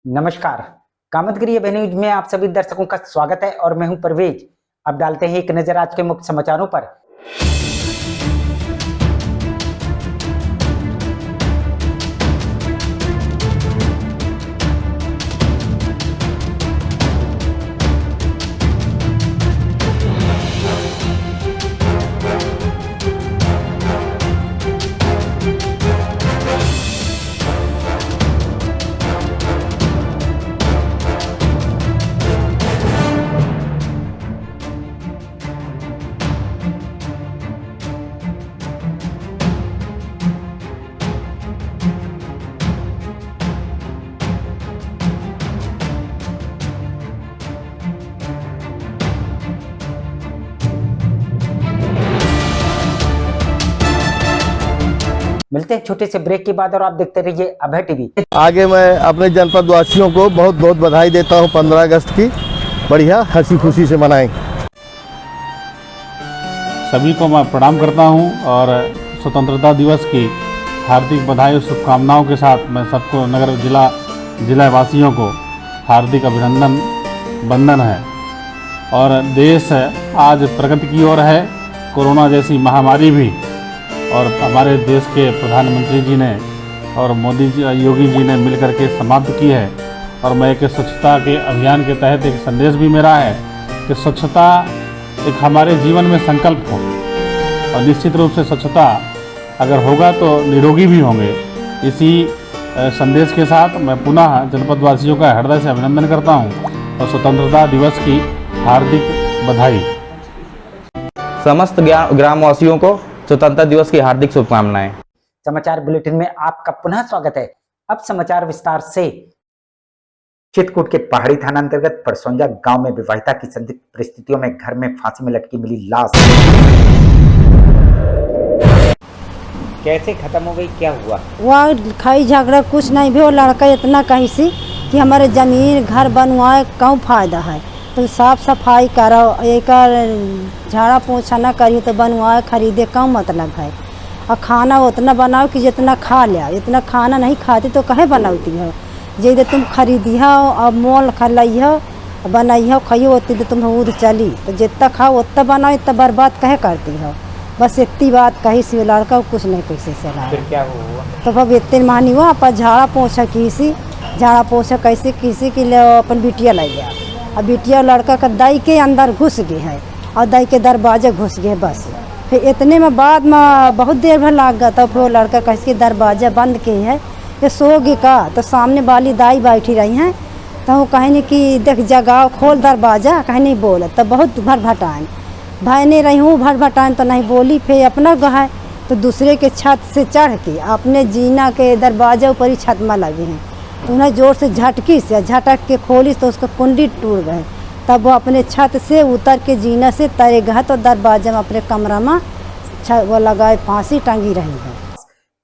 नमस्कार। Kamadgiri Avenue news में आप सभी दर्शकों का स्वागत है और मैं हूं परवेज। अब डालते हैं एक नजर आज के मुख्य समाचारों पर। मिलते हैं छोटे से ब्रेक के बाद और आप देखते रहिए अभय टीवी। आगे मैं अपने जनपद वासियों को बहुत बहुत बधाई देता हूं। 15 अगस्त की बढ़िया हंसी खुशी से मनाएं। सभी को मैं प्रणाम करता हूं और स्वतंत्रता दिवस की हार्दिक बधाई और शुभकामनाओं के साथ मैं सबको नगर जिला वासियों को हार्दिक अभिनंदन वंदन है। और देश आज प्रगति की ओर है। कोरोना जैसी महामारी भी और हमारे देश के प्रधानमंत्री जी ने और मोदी जी योगी जी ने मिलकर के समाप्त की है। और मैं एक स्वच्छता के अभियान के तहत एक संदेश भी मेरा है कि स्वच्छता एक हमारे जीवन में संकल्प हो और निश्चित रूप से स्वच्छता अगर होगा तो निरोगी भी होंगे। इसी संदेश के साथ मैं पुनः जनपद वासियों का हृदय से अभिनंदन करता हूं और स्वतंत्रता दिवस की हार्दिक बधाई। समस्त ग्रामवासियों को स्वतंत्रता दिवस की हार्दिक शुभकामनाएं। समाचार बुलेटिन में आपका पुनः स्वागत है। अब समाचार विस्तार से। चित्रकूट के पहाड़ी थाना अंतर्गत परसौंजा गांव में विवाहिता की संदिग्ध परिस्थितियों में घर में फांसी में लटकी मिली लाश। कैसे खत्म हो गई, क्या हुआ? वह खाई झगड़ा कुछ नहीं भी। वो लड़का इतना कही सी कि हमारे जमीन घर बनवाए क्यों फायदा है, तो साफ सफाई करो, एक झाड़ा पोछा न करी तो बनवाए खरीदे क्यों मतलब है। और खाना उतना बनाओ कि जितना खा लिया। इतना खाना नहीं खाती तो कहे बनाती हो। जे तुम खरीदी हो और मोल खलाई हो बनाई हो खाइयो उतनी तो तुम उद चली, तो जितना खाओ उतना बनाओ, इतना बर्बाद कहे करती हो। बस इतनी बात कही सी। लड़का कुछ नहीं कैसे से रहा। फिर क्या हुआ? तो अब इतने मानी हुआ पर झाड़ा पोछा की सी। झाड़ा पोछा कैसे किसी के लिए अपन बिटिया लाई गया। अब बिटिया लड़का का दाई के अंदर घुस गए हैं और दाई के दरवाजे घुस गए। बस फिर इतने में बाद में बहुत देर भर लग गया। तब वो लड़का कैसे दरवाजा बंद किए है ये सो गए का, तो सामने वाली दाई बैठी रही हैं। तो वो कहने कि देख जगाओ खोल दरवाजा, कहीं नहीं बोला। तब बहुत भटभटाएँ भाई नहीं रही हूँ, भटभटाएँ तो नहीं बोली। फिर अपना गए तो दूसरे के छत से चढ़ के अपने जीना के दरवाजे ऊपर ही छत में लगे हैं। तो उन्हें जोर से झटकी से झटक के खोली तो उसका कुंडी टूट गए। तब वो अपने छत से उतर के जीना से तरे गए तो दरवाजे में अपने कमरा में वो लगाए फांसी टंगी रही है।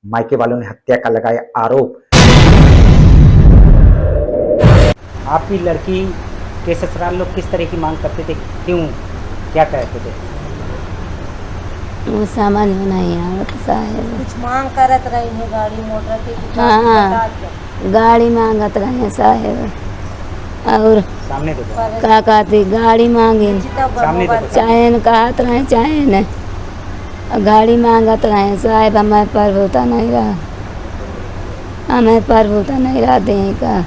मायके वालों ने हत्या का लगाया आरोप। आपकी लड़की के ससुराल लोग किस तरह की मांग करते थे, क्यों, क्या कहते थे? वो समझ में नहीं आवत साहब। कुछ मांग करत रही है गाड़ी मोटर की। हाँ, गाड़ी मांगत रहे साहब। और सामने तो का कहती गाड़ी मांगे, सामने तो चाहे कहत रहे चाहे न गाड़ी मांगत रहे साहब। हमें प्रभुता नहीं रहा, हमें प्रभुता नहीं रहा दें का।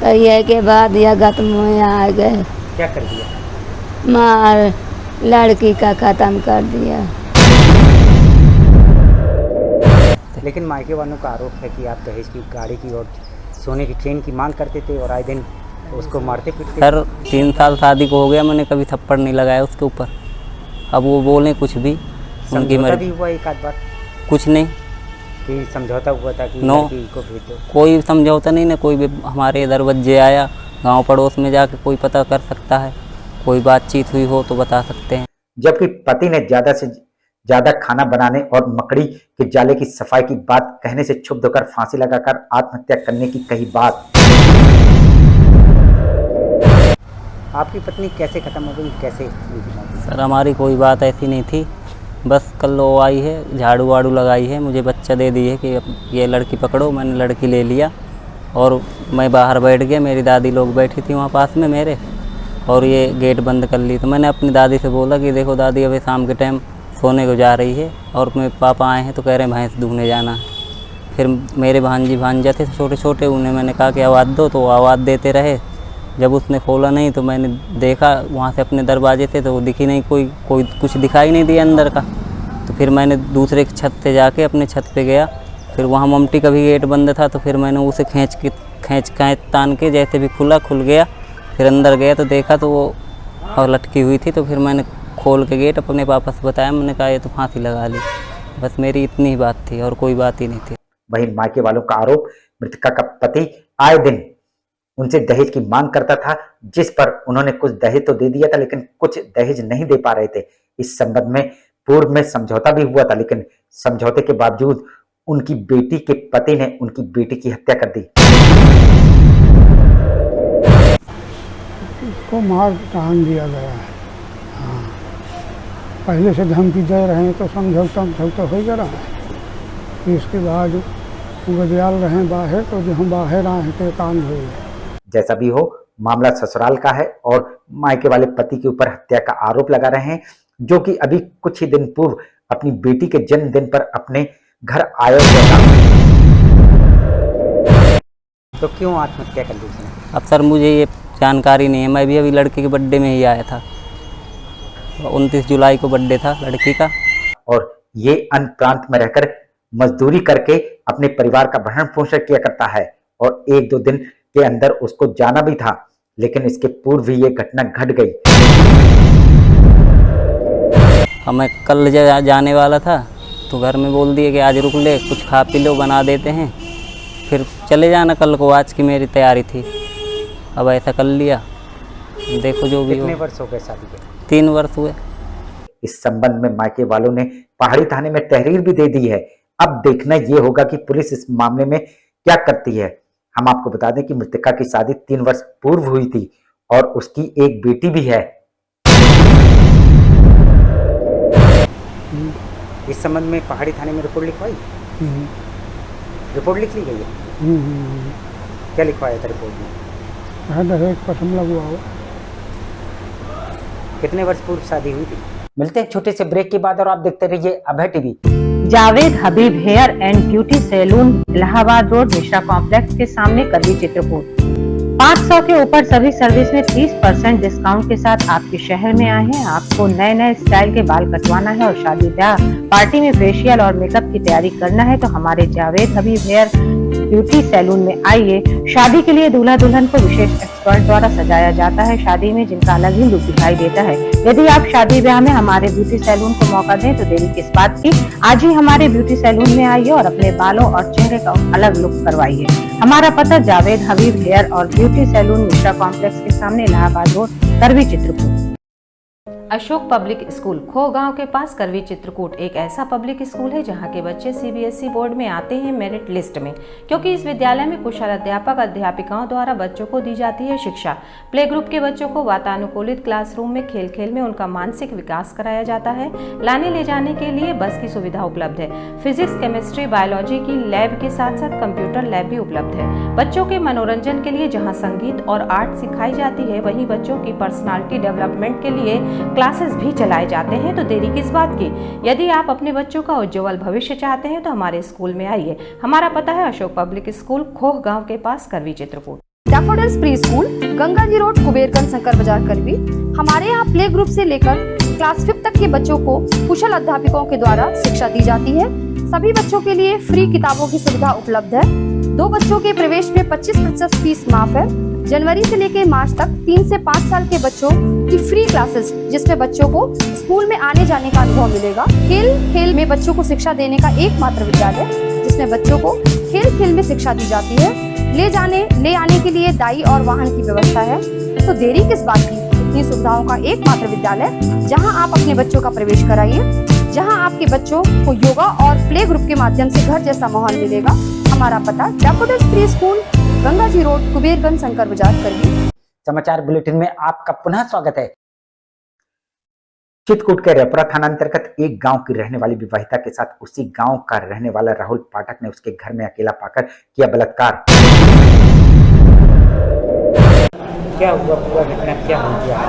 तो ये के बाद यह गत में आ गए। क्या कर दिया? मार लड़की का खत्म कर दिया। लेकिन मायके वालों का आरोप है कि आप दहेज की गाड़ी की और सोने की चेन की मांग करते थे और आए दिन उसको मारते पीटते। सर 3 साल शादी को हो गया, मैंने कभी थप्पड़ नहीं लगाया उसके ऊपर। अब वो बोले कुछ भी, उनकी समझौता मर्जी। भी हुआ एक आध बार कुछ नहीं कि समझौता हुआ था कि नो। लड़की को भेज दो? कोई कोई समझौता नहीं ना। कोई भी हमारे इधर बज्जे आया, गांव पड़ोस में जाके कोई पता कर सकता है। कोई बातचीत हुई हो तो बता सकते हैं। जबकि पति ने ज्यादा से ज्यादा खाना बनाने और मकड़ी के जाले की सफाई की बात कहने से क्षुब्ध होकर फांसी लगाकर आत्महत्या करने की कही बात। आपकी पत्नी कैसे खत्म हो गई, कैसे? सर हमारी कोई बात ऐसी नहीं थी। बस कल वो आई है, झाड़ू वाड़ू लगाई है, मुझे बच्चा दे दी है कि ये लड़की पकड़ो। मैंने लड़की ले लिया और मैं बाहर बैठ गया, मेरी दादी लोग बैठी थी वहाँ पास में मेरे, और ये गेट बंद कर ली। तो मैंने अपनी दादी से बोला कि देखो दादी, अभी शाम के टाइम सोने को जा रही है और मेरे पापा आए हैं तो कह रहे हैं भैंस दूहने जाना है। फिर मेरे भांजी भांजा थे छोटे छोटे, उन्हें मैंने कहा कि आवाज़ दो, तो आवाज़ देते रहे। जब उसने खोला नहीं तो मैंने देखा वहाँ से अपने दरवाजे से, तो वो दिखी नहीं, कोई कुछ दिखाई नहीं दिया अंदर का। तो फिर मैंने दूसरे छत पे जाके अपने छत पे गया, फिर वहाँ ममटी का भी गेट बंद था, तो फिर मैंने उसे खींच तान के जैसे भी खुल गया। फिर अंदर गया तो देखा तो वो और लटकी हुई थी। तो फिर मैंने खोल के गेट अपने पापा से बताया, मैंने कहा ये तो फांसी लगा ली। बस मेरी इतनी ही बात थी और कोई बात ही नहीं थी। वहीं मायके वालों का आरोप, मृतका का पति आए दिन उनसे दहेज की मांग करता था, जिस पर उन्होंने कुछ दहेज तो दे दिया था लेकिन कुछ दहेज नहीं दे पा रहे थे। इस संबंध में पूर्व में समझौता भी हुआ था, लेकिन समझौते के बावजूद उनकी बेटी के पति ने उनकी बेटी की हत्या कर दी। को मार टांग दिया गया है। हाँ, पहले से धमकी दे रहे हैं तो समझौता हो जा रहा है। इसके बाद गदियाल रहे बाहर, तो जो हम बाहर आए तो काम हो गया। जैसा भी हो, मामला ससुराल का है और मायके वाले पति के ऊपर हत्या का आरोप लगा रहे हैं, जो कि अभी कुछ ही दिन पूर्व अपनी बेटी के जन्मदिन पर अपने घर आया हुआ था। तो क्यों आत्महत्या कर ली उसने? अब सर मुझे ये जानकारी नहीं है, मैं भी अभी लड़के के बर्थडे में ही आया था। 29 जुलाई को बर्थडे था लड़की का। और ये अन्य प्रांत में रहकर मजदूरी करके अपने परिवार का भरण पोषण किया करता है और 1-2 दिन के अंदर उसको जाना भी था, लेकिन इसके पूर्व भी ये घटना घट गई। मैं कल जाने वाला था तो घर में बोल दिए कि आज रुक ले, कुछ खा पी लो, बना देते हैं, फिर चले जाना कल को। आज की मेरी तैयारी थी, अब ऐसा कर लिया। देखो जो भी हो। कितने वर्ष हो गए शादी के? 3 वर्ष हुए। इस संबंध में मायके वालों ने पहाड़ी थाने में तहरीर भी दे दी है। अब देखना ये होगा कि पुलिस इस मामले में क्या करती है। हम आपको बता दें कि मृतका की शादी 3 वर्ष पूर्व हुई थी और उसकी एक बेटी भी है। इस संबंध में पहाड़ी थाने में रिपोर्ट लिखवाई? रिपोर्ट लिख ली गई है? क्या लिखवाया था रिपोर्ट में? दहेज कसम लगवाओ। कितने वर्ष पूर्व शादी हुई थी? मिलते हैं छोटे से ब्रेक के बाद और आप देखते रहिए Abhay TV. Javed Habib hair and beauty salon, Allahabad road, Mishra complex के सामने, करवी चित्रकूट। 500 के ऊपर सभी सर्विस में 30% डिस्काउंट के साथ आपके शहर में आए हैं। आपको नए नए स्टाइल के बाल कटवाना है और शादी ब्याह पार्टी में फेशियल और मेकअप की तैयारी करना है तो हमारे Javed Habib hair beauty salon में आइए। शादी के लिए दूल्हा दुल्हन को विशेष एक्सपर्ट द्वारा सजाया जाता है, शादी में जिनका अलग ही लुक दिखाई देता है। यदि आप शादी ब्याह में हमारे ब्यूटी सैलून को मौका दें तो देरी किस बात की, आज ही हमारे ब्यूटी सैलून में आइए और अपने बालों और चेहरे का अलग लुक करवाइए। हमारा पता जावेद हबीब हेयर और ब्यूटी सैलून, मिश्रा कॉम्प्लेक्स के सामने, इलाहाबाद रोड, करवी चित्रकूट। अशोक पब्लिक स्कूल खो गांव के पास, करवी चित्रकूट एक ऐसा पब्लिक स्कूल है जहां के बच्चे सीबीएसई बोर्ड में आते हैं मेरिट लिस्ट में, क्योंकि इस विद्यालय में कुशल अध्यापक अध्यापिकाओं द्वारा बच्चों को दी जाती है शिक्षा। प्ले ग्रुप के बच्चों को वातानुकूलित क्लासरूम में खेल खेल में उनका मानसिक विकास कराया जाता है। लाने ले जाने के लिए बस की सुविधा उपलब्ध है। फिजिक्स, केमिस्ट्री, बायोलॉजी की लैब के साथ साथ कंप्यूटर लैब भी उपलब्ध है। बच्चों के मनोरंजन के लिए जहाँ संगीत और आर्ट सिखाई जाती है, वहीं बच्चों की पर्सनालिटी डेवलपमेंट के लिए क्लासेस भी चलाए जाते हैं। तो देरी किस बात की, यदि आप अपने बच्चों का उज्जवल भविष्य चाहते हैं तो हमारे स्कूल में आइए। हमारा पता है अशोक पब्लिक स्कूल, खोह गांव के पास, Karvi Chitrakoot. Daffodils pre school, Ganga ji road, Kuberganj, Shankar Bazar, Karvi. हमारे यहाँ प्ले ग्रुप से लेकर क्लास 5 तक के बच्चों को कुशल अध्यापकों के द्वारा शिक्षा दी जाती है। सभी बच्चों के लिए फ्री किताबों की सुविधा उपलब्ध है। 2 बच्चों के प्रवेश में 25% फीस माफ है। जनवरी से लेकर मार्च तक 3 से 5 साल के बच्चों की फ्री क्लासेस, जिसमें बच्चों को स्कूल में आने जाने का अनुभव मिलेगा। खेल में बच्चों को शिक्षा देने का एकमात्र विद्यालय, जिसमें बच्चों को खेल में शिक्षा दी जाती है। ले आने के लिए दाई और वाहन की व्यवस्था है। तो देरी किस बात की, इतनी सुविधाओं का एकमात्र विद्यालय जहां आप अपने बच्चों का प्रवेश कराइए, जहां आपके बच्चों को योगा और प्ले ग्रुप के माध्यम से घर जैसा माहौल मिलेगा। हमारा पता daffodils pre school, Ganga ji road, Kuberganj, Shankar Bazar, करवी। समाचार बुलेटिन में आपका पुनः स्वागत है। चित्रकूट के रेपरा थाना अंतर्गत एक गांव की रहने वाली विवाहिता के साथ उसी गांव का रहने वाला राहुल पाठक ने उसके घर में अकेला पाकर किया बलात्कार। क्या हुआ, पूरा घटना क्या हो गया?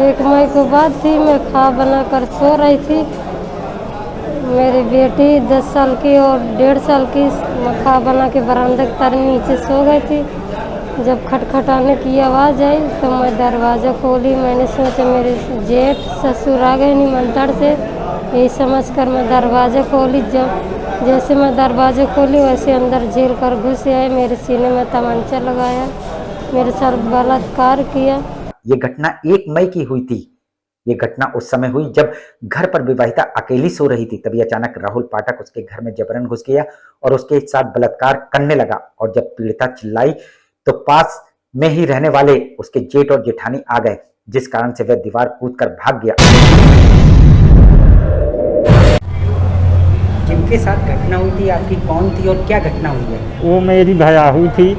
1 मई को बात थी, मैं खा बना कर सो रही थी। मेरी बेटी 10 साल की और 1.5 साल की, मैं खा बना के बरामदे के तार नीचे सो गई थी। जब खटखटाने की आवाज़ आई तो मैं दरवाज़ा खोली। मैंने सोचा मेरे जेठ ससुर आ गए निमंत्रण से, यही समझकर मैं दरवाज़ा खोली। जब जैसे मैं दरवाज़ा खोली वैसे अंदर झेल कर घुस आए, मेरे सीने में तमंचा लगाया, मेरे साथ बलात्कार किया। ये घटना 1 मई की हुई थी। ये घटना उस समय हुई जब घर पर विवाहिता अकेली सो रही थी। तभी अचानक राहुल पाठक उसके घर में जबरन घुस गया और उसके साथ बलात्कार करने लगा। और जब पीड़िता चिल्लाई तो पास में ही रहने वाले उसके जेठ और जेठानी आ गए, जिस कारण से वह दीवार कूदकर भाग गया। जिनके साथ घटना हुई थी आपकी कौन थी और क्या घटना हुई है? वो मेरी भयाहू थी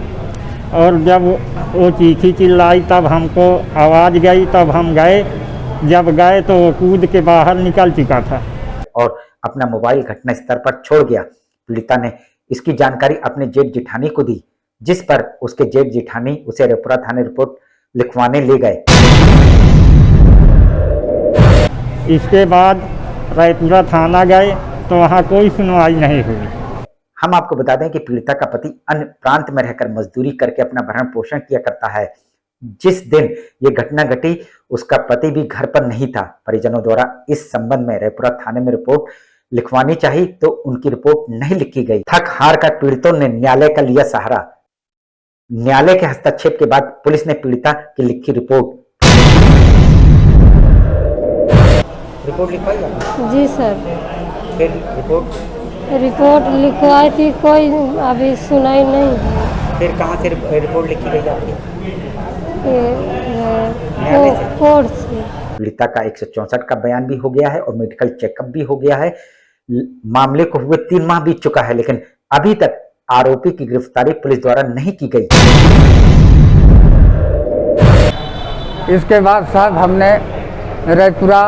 और जब वो चीखी चिल्लाई तब हमको आवाज़ गई, तब हम गए। जब गए तो वो कूद के बाहर निकल चुका था और अपना मोबाइल घटना स्थल पर छोड़ गया। पीड़िता ने इसकी जानकारी अपने जेठ जेठानी को दी, जिस पर उसके जेठ जेठानी उसे रेपुरा थाने रिपोर्ट लिखवाने ले गए। इसके बाद रायपुरा थाना गए तो वहाँ कोई सुनवाई नहीं हुई। हम आपको बता दें कि पीड़िता का पति अन्य प्रांत में रहकर मजदूरी करके अपना भरण पोषण किया करता है। जिस दिन ये घटना घटी उसका पति भी घर पर नहीं था। परिजनों द्वारा इस संबंध में रायपुरा थाने में रिपोर्ट लिखवानी चाहिए तो उनकी रिपोर्ट नहीं लिखी गई। थक हार कर पीड़ितों ने न्यायालय का लिया सहारा। न्यायालय के हस्तक्षेप के बाद पुलिस ने पीड़िता की लिखी रिपोर्ट लिखवाई आपने? जी सर। फिर रिपोर्ट लिखवाई थी, कोई अभी सुनाई नहीं। फिर कहाँ से रिपोर्ट लिखी गई आपकी? कोर्ट से। पीड़िता का 164 का बयान भी हो गया है और मेडिकल चेकअप भी हो गया है। मामले को हुए 3 माह बीत चुका है, लेकिन अभी तक आरोपी की गिरफ्तारी पुलिस द्वारा नहीं की गई। इसके बाद साहब हमने रायपुरा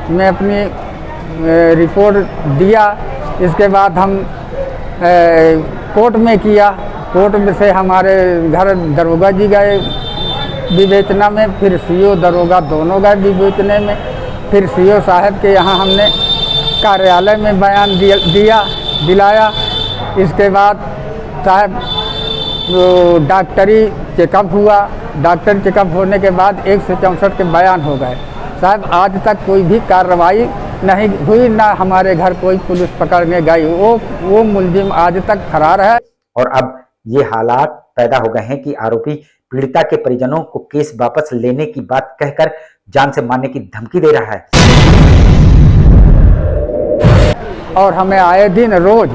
में अपनी रिपोर्ट दिया। इसके बाद हम कोर्ट में किया। कोर्ट में से हमारे घर दरोगा जी गए विवेचना में, फिर सीओ दरोगा दोनों गए विवेचने में। फिर सीओ साहब के यहाँ हमने कार्यालय में बयान दिलाया। इसके बाद साहब डॉक्टरी चेकअप हुआ। डॉक्टरी चेकअप होने के बाद 164 के बयान हो गए। साहब आज तक कोई भी कार्रवाई नहीं हुई, ना हमारे घर कोई पुलिस पकड़ने गई। वो मुलजिम आज तक फरार है। और अब ये हालात पैदा हो गए हैं कि आरोपी पीड़िता के परिजनों को केस वापस लेने की बात कहकर जान से मारने की धमकी दे रहा है। और हमें आए दिन रोज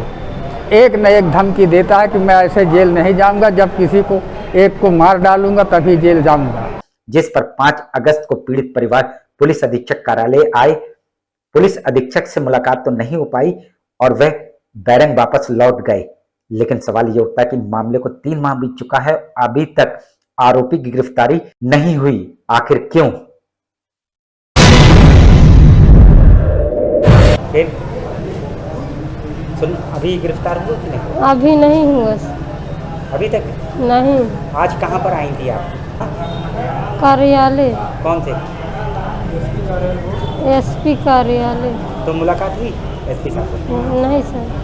एक न एक धमकी देता है कि मैं ऐसे जेल नहीं जाऊंगा, जब किसी को एक को मार डालूंगा तभी जेल जाऊंगा। जिस पर 5 अगस्त को पीड़ित परिवार पुलिस अधीक्षक कार्यालय आए। पुलिस अधीक्षक से मुलाकात तो नहीं हो पाई और वह बैरंग वापस लौट गए। लेकिन सवाल यह उठता है कि मामले को 3 माह बीत चुका है, अभी तक आरोपी की गिरफ्तारी नहीं हुई। आखिर क्यों? सुन, अभी गिरफ्तार हुआ कि नहीं? अभी नहीं हुआ। अभी तक नहीं। आज कहाँ पर आई थी आप? कार्यालय। कौन से? एसपी कार्यालय। तो मुलाकात हुई एसपी साहब? नहीं सर।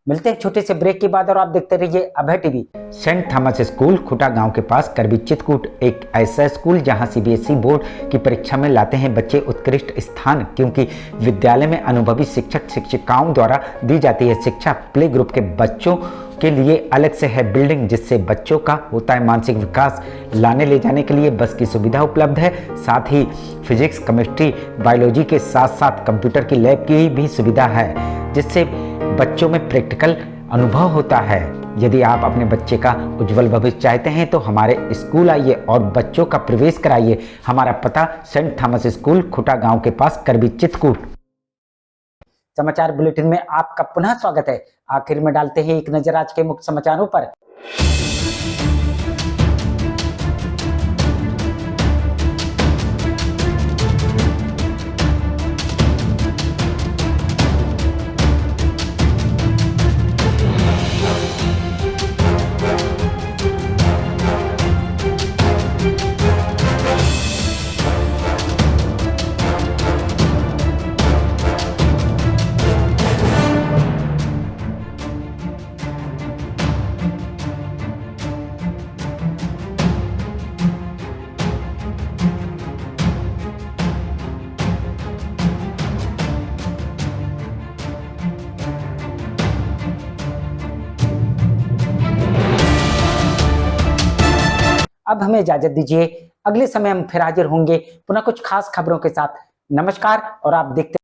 मिलते हैं छोटे से ब्रेक के बाद और आप देखते रहिए Abhay TV. Saint Thomas school खुटा गांव के पास करबी चित्रकूट एक ऐसा स्कूल जहां सीबीएसई बोर्ड की परीक्षा में लाते हैं बच्चे उत्कृष्ट स्थान, क्योंकि विद्यालय में अनुभवी शिक्षक शिक्षिकाओं द्वारा दी जाती है शिक्षा। प्ले ग्रुप के बच्चों के लिए अलग से है बिल्डिंग, जिससे बच्चों का होता है मानसिक विकास। लाने ले जाने के लिए बस की सुविधा उपलब्ध है। साथ ही फिजिक्स, केमिस्ट्री, बायोलॉजी के साथ साथ कंप्यूटर की लैब की भी सुविधा है, जिससे बच्चों में प्रैक्टिकल अनुभव होता है। यदि आप अपने बच्चे का उज्जवल भविष्य चाहते हैं तो हमारे स्कूल आइए और बच्चों का प्रवेश कराइए। हमारा पता सेंट थॉमस स्कूल खुटा गांव के पास करबी चित्रकूट। समाचार बुलेटिन में आपका पुनः स्वागत है। आखिर में डालते हैं एक नजर आज के मुख्य समाचारों पर। अब हमें इजाजत दीजिए। अगले समय हम फिर हाजिर होंगे पुनः कुछ खास खबरों के साथ। नमस्कार और आप देखते